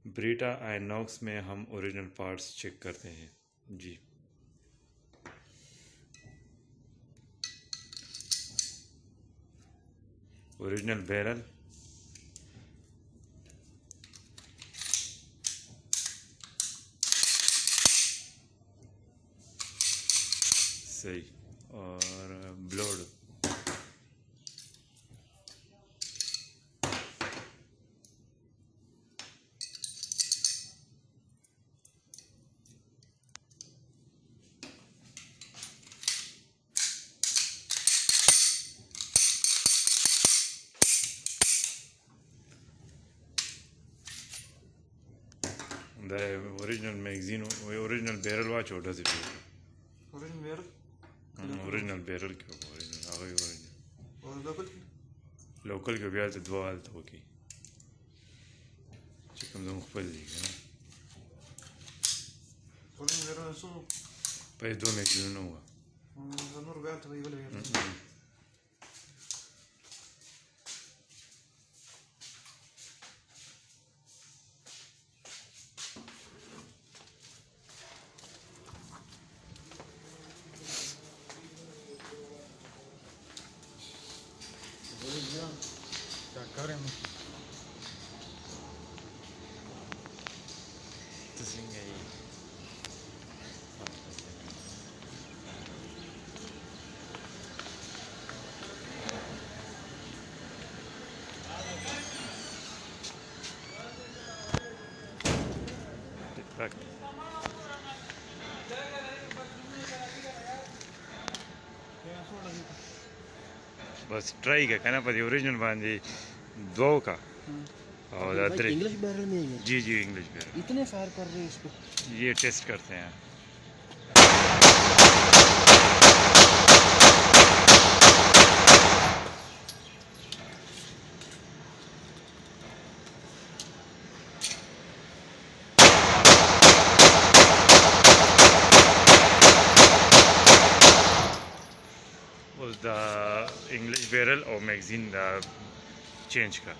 ब्रीटा आइनॉक्स में हम original parts check करते हैं जी। ओरिजिनल बैरल, सही, और ब्लोड, ओरिजिनल मैगजीन, ओरिजिनल बैरल वा छोटा सी ओरिजिनल बैरल क्यों ओरिजिनल लोकल क्यों भी दो हालत होगी चिकन तो मुख्तलिफ है ना पैसे दो मैगजीन हुआ बस ट्राई का कहना पड़ी ओरिजिनल बांधी दो का और इंग्लिश बैरल में है। जी जी इंग्लिश बैरल। इतने फायर कर रहे हैं इसको, ये टेस्ट करते हैं। Was the English barrel or magazine change का